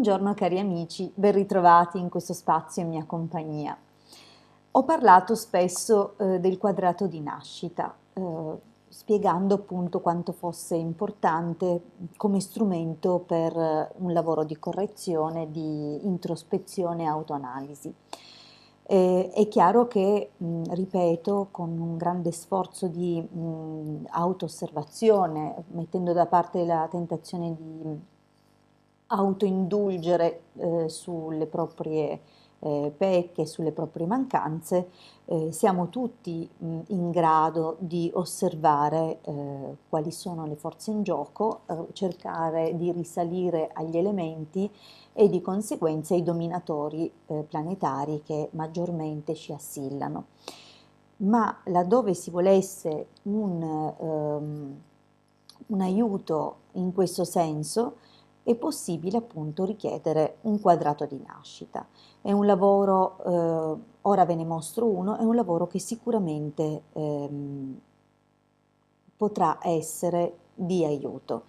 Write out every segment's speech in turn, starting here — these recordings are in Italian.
Buongiorno cari amici, ben ritrovati in questo spazio in mia compagnia. Ho parlato spesso del quadrato di nascita, spiegando appunto quanto fosse importante come strumento per un lavoro di correzione, di introspezione e autoanalisi. È chiaro che, ripeto, con un grande sforzo di auto-osservazione, mettendo da parte la tentazione di autoindulgere sulle proprie pecche, sulle proprie mancanze, siamo tutti in grado di osservare quali sono le forze in gioco, cercare di risalire agli elementi e di conseguenza ai dominatori planetari che maggiormente ci assillano. Ma laddove si volesse un aiuto in questo senso, è possibile appunto richiedere un quadrato di nascita. È un lavoro, ora ve ne mostro uno, è un lavoro che sicuramente potrà essere di aiuto.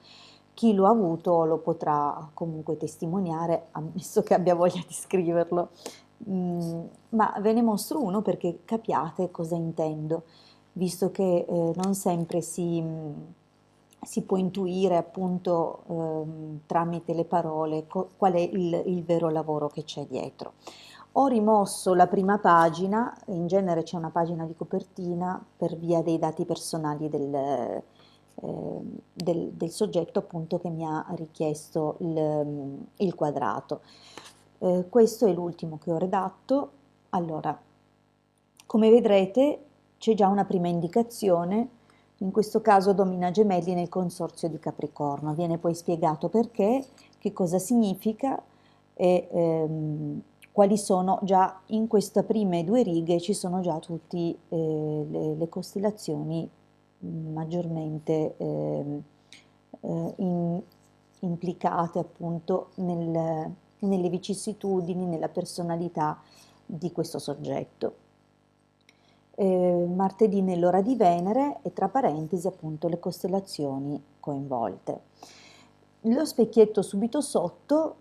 Chi lo ha avuto lo potrà comunque testimoniare, ammesso che abbia voglia di scriverlo. Ma ve ne mostro uno perché capiate cosa intendo, visto che non sempre si può intuire appunto tramite le parole qual è il vero lavoro che c'è dietro. Ho rimosso la prima pagina, in genere c'è una pagina di copertina per via dei dati personali del soggetto appunto che mi ha richiesto il quadrato. Questo è l'ultimo che ho redatto. Allora, come vedrete c'è già una prima indicazione, in questo caso domina gemelli nel consorzio di Capricorno, viene poi spiegato perché, che cosa significa e quali sono già in queste prime due righe ci sono già tutte le costellazioni maggiormente implicate appunto nelle vicissitudini, nella personalità di questo soggetto. Martedì nell'ora di Venere e tra parentesi appunto le costellazioni coinvolte. Lo specchietto subito sotto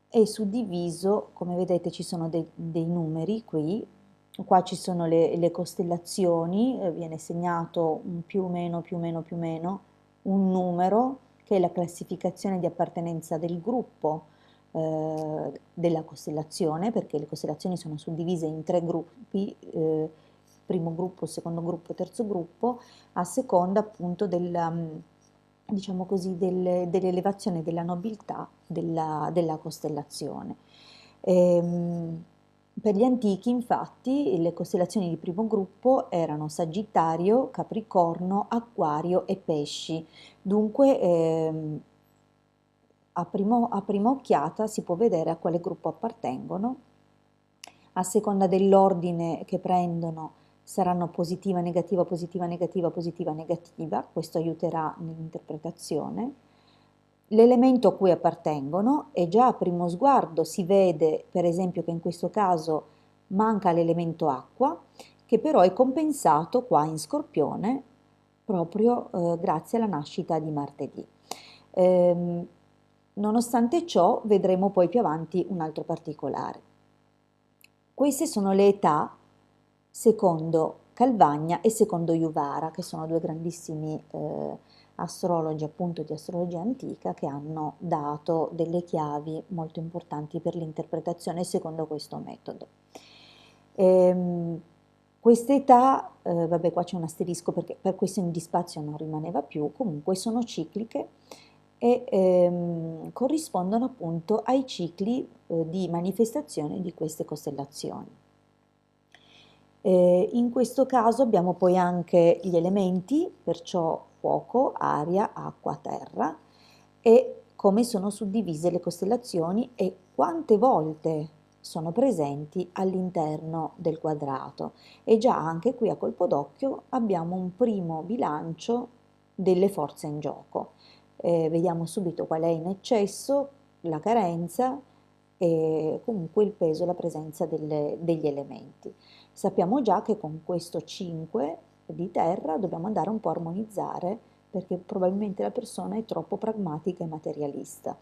è suddiviso, come vedete ci sono dei numeri qui, qua ci sono le costellazioni, viene segnato un più o meno, più o meno, più o meno, un numero che è la classificazione di appartenenza del gruppo della costellazione, perché le costellazioni sono suddivise in tre gruppi, primo gruppo, secondo gruppo, terzo gruppo, a seconda appunto diciamo così, dell'elevazione della nobiltà della costellazione. Per gli antichi, infatti, le costellazioni di primo gruppo erano Sagittario, Capricorno, Acquario e Pesci. Dunque, a prima occhiata si può vedere a quale gruppo appartengono. A seconda dell'ordine che prendono saranno positiva, negativa, positiva, negativa, positiva, negativa, questo aiuterà nell'interpretazione. L'elemento a cui appartengono e già a primo sguardo si vede per esempio che in questo caso manca l'elemento acqua, che però è compensato qua in Scorpione proprio grazie alla nascita di martedì. Nonostante ciò vedremo poi più avanti un altro particolare. Queste sono le età secondo Calvagna e secondo Juvara, che sono due grandissimi astrologi appunto di astrologia antica che hanno dato delle chiavi molto importanti per l'interpretazione secondo questo metodo. Queste età, vabbè qua c'è un asterisco perché per questioni di spazio non rimaneva più, comunque sono cicliche e corrispondono appunto ai cicli di manifestazione di queste costellazioni. In questo caso abbiamo poi anche gli elementi, perciò fuoco, aria, acqua, terra, e come sono suddivise le costellazioni e quante volte sono presenti all'interno del quadrato. E già anche qui a colpo d'occhio abbiamo un primo bilancio delle forze in gioco. Vediamo subito qual è in eccesso, la carenza e comunque il peso e la presenza degli elementi. Sappiamo già che con questo 5 di terra dobbiamo andare un po' a armonizzare perché probabilmente la persona è troppo pragmatica e materialista.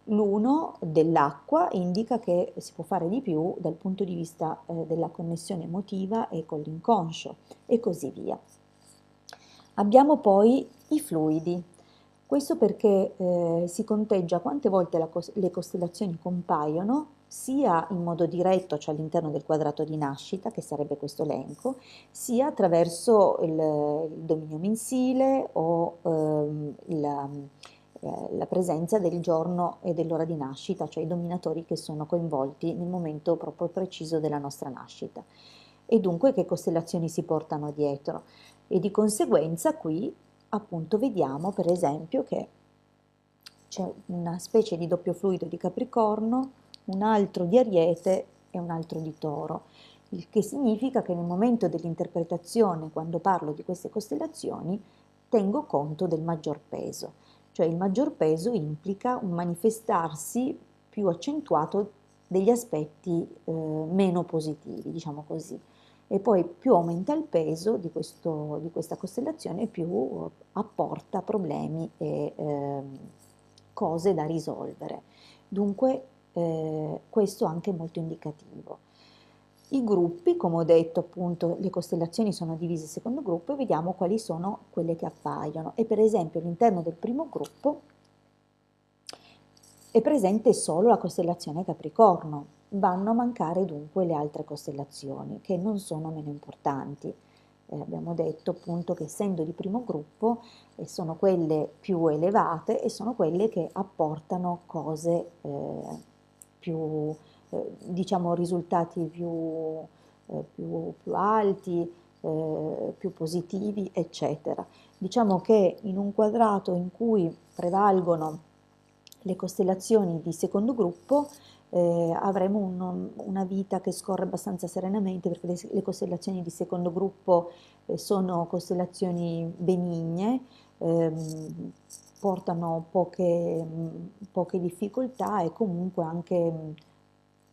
L'uno dell'acqua indica che si può fare di più dal punto di vista della connessione emotiva e con l'inconscio e così via. Abbiamo poi i fluidi. Questo perché si conteggia quante volte le costellazioni compaiono, sia in modo diretto, cioè all'interno del quadrato di nascita, che sarebbe questo elenco, sia attraverso il dominio mensile o la presenza del giorno e dell'ora di nascita, cioè i dominatori che sono coinvolti nel momento proprio preciso della nostra nascita. E dunque che costellazioni si portano dietro. E di conseguenza qui appunto vediamo per esempio che c'è una specie di doppio fluido di Capricorno, un altro di Ariete e un altro di Toro, il che significa che nel momento dell'interpretazione, quando parlo di queste costellazioni, tengo conto del maggior peso, cioè il maggior peso implica un manifestarsi più accentuato degli aspetti meno positivi, diciamo così. E poi più aumenta il peso di questa costellazione, più apporta problemi e cose da risolvere. Dunque questo anche è molto indicativo. I gruppi, come ho detto appunto, le costellazioni sono divise secondo gruppo e vediamo quali sono quelle che appaiono. E per esempio all'interno del primo gruppo è presente solo la costellazione Capricorno, vanno a mancare dunque le altre costellazioni che non sono meno importanti. Abbiamo detto appunto che essendo di primo gruppo sono quelle più elevate e sono quelle che apportano cose più, diciamo, risultati più alti, più positivi, eccetera. Diciamo che in un quadrato in cui prevalgono le costellazioni di secondo gruppo avremo una vita che scorre abbastanza serenamente perché le costellazioni di secondo gruppo sono costellazioni benigne, portano poche difficoltà e comunque anche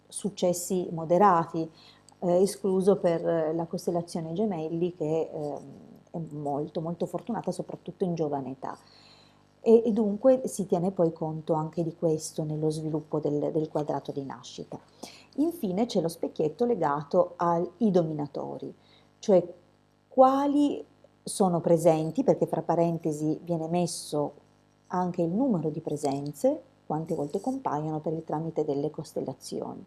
successi moderati, escluso per la costellazione Gemelli che è molto molto fortunata soprattutto in giovane età. E dunque si tiene poi conto anche di questo nello sviluppo del quadrato di nascita. Infine c'è lo specchietto legato ai dominatori, cioè quali sono presenti, perché fra parentesi viene messo anche il numero di presenze, quante volte compaiono per il tramite delle costellazioni.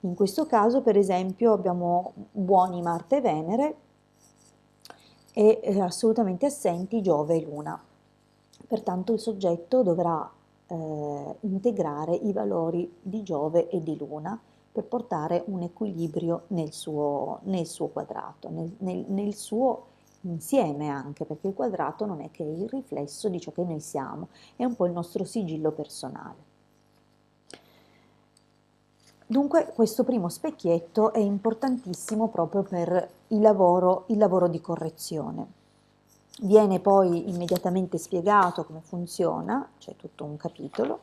In questo caso, per esempio, abbiamo buoni Marte e Venere e assolutamente assenti Giove e Luna. Pertanto il soggetto dovrà integrare i valori di Giove e di Luna per portare un equilibrio nel suo quadrato, nel suo insieme anche, perché il quadrato non è che il riflesso di ciò che noi siamo, è un po' il nostro sigillo personale. Dunque questo primo specchietto è importantissimo proprio per il lavoro di correzione. Viene poi immediatamente spiegato come funziona, c'è tutto un capitolo,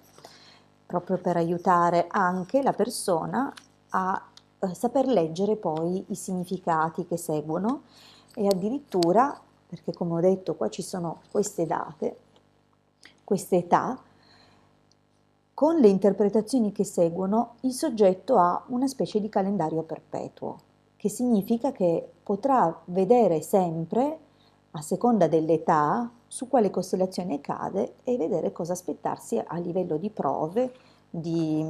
proprio per aiutare anche la persona a saper leggere poi i significati che seguono e addirittura, perché come ho detto qua ci sono queste date, queste età, con le interpretazioni che seguono il soggetto ha una specie di calendario perpetuo, che significa che potrà vedere sempre, a seconda dell'età, su quale costellazione cade e vedere cosa aspettarsi a livello di prove, di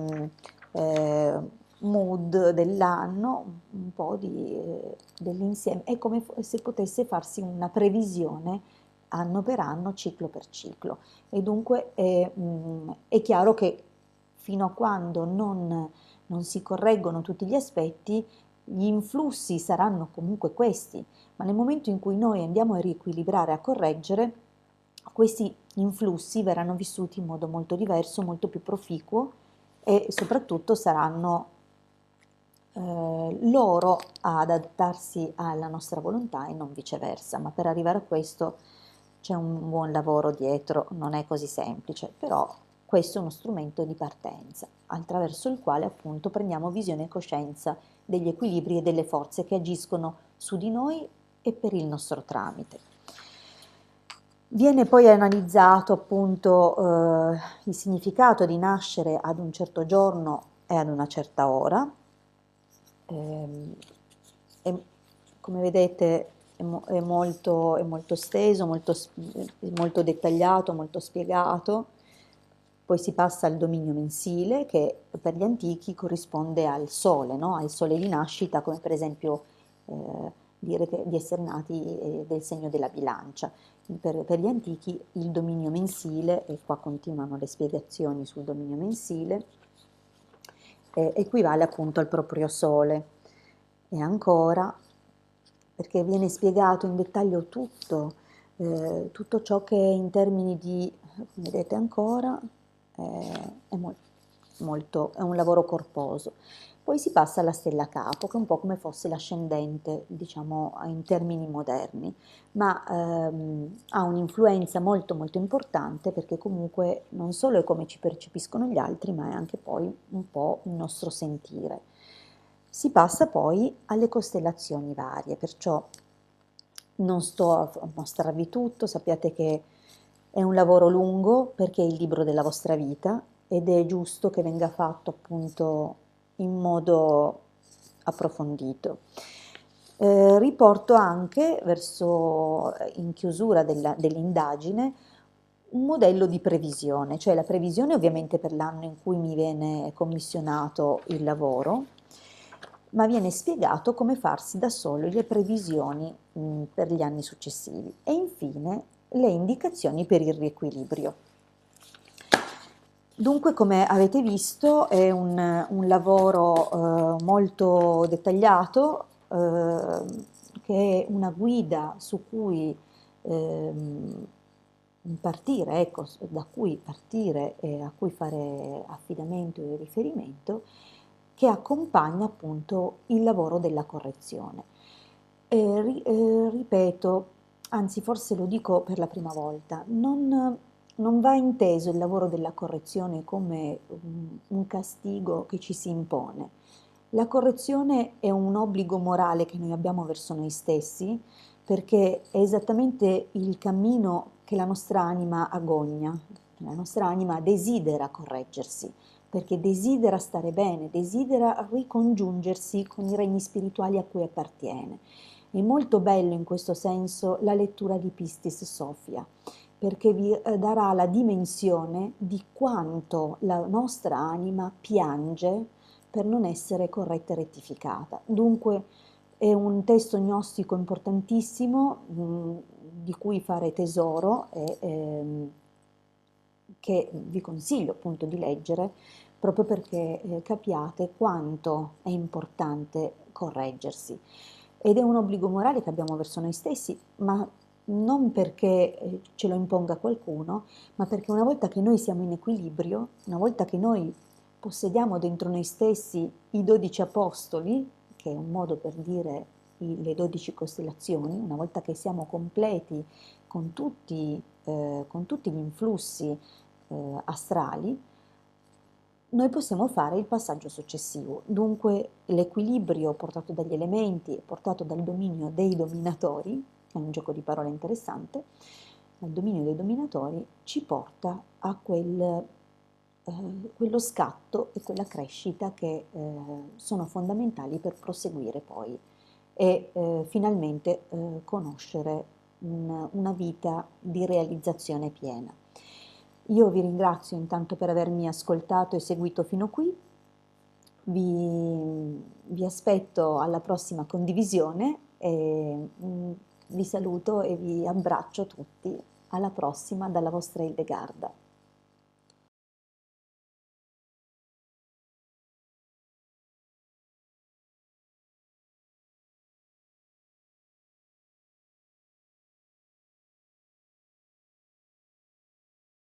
mood dell'anno, un po' dell'insieme. È come se potesse farsi una previsione anno per anno, ciclo per ciclo. E dunque è chiaro che fino a quando non si correggono tutti gli aspetti, gli influssi saranno comunque questi, ma nel momento in cui noi andiamo a riequilibrare, a correggere, questi influssi verranno vissuti in modo molto diverso, molto più proficuo e soprattutto saranno loro ad adattarsi alla nostra volontà e non viceversa, ma per arrivare a questo c'è un buon lavoro dietro, non è così semplice, però questo è uno strumento di partenza, attraverso il quale appunto prendiamo visione e coscienza degli equilibri e delle forze che agiscono su di noi e per il nostro tramite. Viene poi analizzato appunto il significato di nascere ad un certo giorno e ad una certa ora. Ehm, e, come vedete è molto esteso, molto dettagliato, molto spiegato. Poi si passa al dominio mensile, che per gli antichi corrisponde al sole, no? Al sole di nascita, come per esempio dire di essere nati del segno della bilancia. Per gli antichi il dominio mensile, e qua continuano le spiegazioni sul dominio mensile, equivale appunto al proprio sole. E ancora, perché viene spiegato in dettaglio tutto ciò che in termini di, come vedete ancora, è un lavoro corposo. Poi si passa alla stella capo, che è un po' come fosse l'ascendente, diciamo, in termini moderni, ma ha un'influenza molto molto importante perché comunque non solo è come ci percepiscono gli altri, ma è anche poi un po' il nostro sentire. Si passa poi alle costellazioni varie, perciò non sto a mostrarvi tutto, sappiate che è un lavoro lungo perché è il libro della vostra vita ed è giusto che venga fatto appunto in modo approfondito. Riporto anche verso in chiusura dell'indagine un modello di previsione, cioè la previsione ovviamente per l'anno in cui mi viene commissionato il lavoro, ma viene spiegato come farsi da solo le previsioni per gli anni successivi e infine le indicazioni per il riequilibrio. Dunque, come avete visto, è un lavoro molto dettagliato, che è una guida su cui partire, ecco, da cui partire e a cui fare affidamento e riferimento, che accompagna appunto il lavoro della correzione. Ripeto, anzi forse lo dico per la prima volta, non va inteso il lavoro della correzione come un castigo che ci si impone. La correzione è un obbligo morale che noi abbiamo verso noi stessi perché è esattamente il cammino che la nostra anima agogna, la nostra anima desidera correggersi, perché desidera stare bene, desidera ricongiungersi con i regni spirituali a cui appartiene. È molto bello in questo senso la lettura di Pistis Sophia, perché vi darà la dimensione di quanto la nostra anima piange per non essere corretta e rettificata. Dunque è un testo gnostico importantissimo di cui fare tesoro e che vi consiglio appunto di leggere proprio perché capiate quanto è importante correggersi. Ed è un obbligo morale che abbiamo verso noi stessi, ma non perché ce lo imponga qualcuno, ma perché una volta che noi siamo in equilibrio, una volta che noi possediamo dentro noi stessi i 12 apostoli, che è un modo per dire le 12 costellazioni, una volta che siamo completi con tutti gli influssi astrali, noi possiamo fare il passaggio successivo. Dunque l'equilibrio portato dagli elementi, portato dal dominio dei dominatori, è un gioco di parole interessante, dal dominio dei dominatori ci porta a quello scatto e quella crescita che sono fondamentali per proseguire poi e finalmente conoscere una vita di realizzazione piena. Io vi ringrazio intanto per avermi ascoltato e seguito fino qui, vi aspetto alla prossima condivisione e vi saluto e vi abbraccio tutti. Alla prossima dalla vostra Hildegarda.